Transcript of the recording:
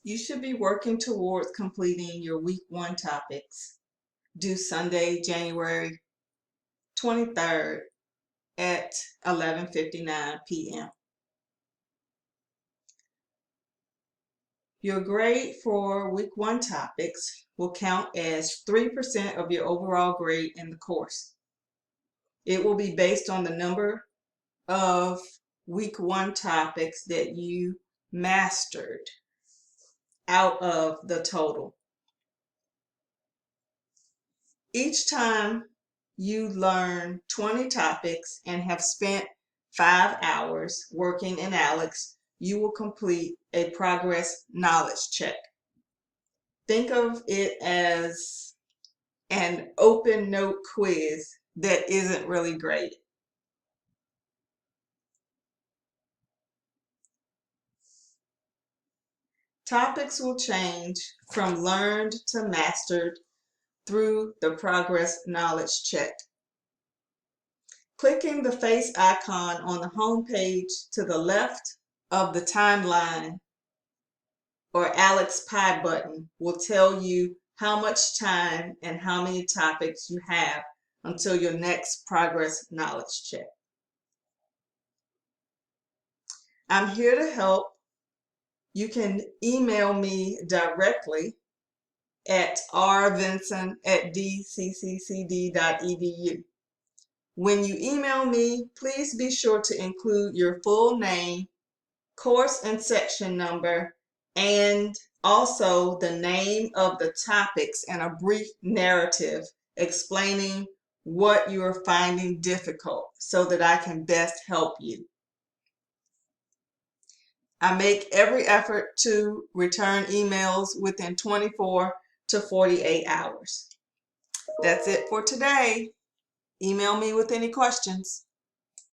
You should be working towards completing your week 1 topics due Sunday, January 23rd at 11:59 p.m. Your grade for week 1 topics will count as 3% of your overall grade in the course. It will be based on the number of week 1 topics that you mastered out of the total. Each time you learn 20 topics and have spent 5 hours working in ALEKS, you will complete a progress knowledge check. Think of it as an open note quiz that isn't really graded. Topics will change from learned to mastered through the progress knowledge check. Clicking the face icon on the home page to the left of the timeline or ALEKS Pie button will tell you how much time and how many topics you have until your next progress knowledge check. I'm here to help. You can email me directly at rvinson@dcccd.edu. When you email me, please be sure to include your full name, course and section number, and also the name of the topics and a brief narrative explaining what you are finding difficult so that I can best help you. I make every effort to return emails within 24 to 48 hours. That's it for today. Email me with any questions.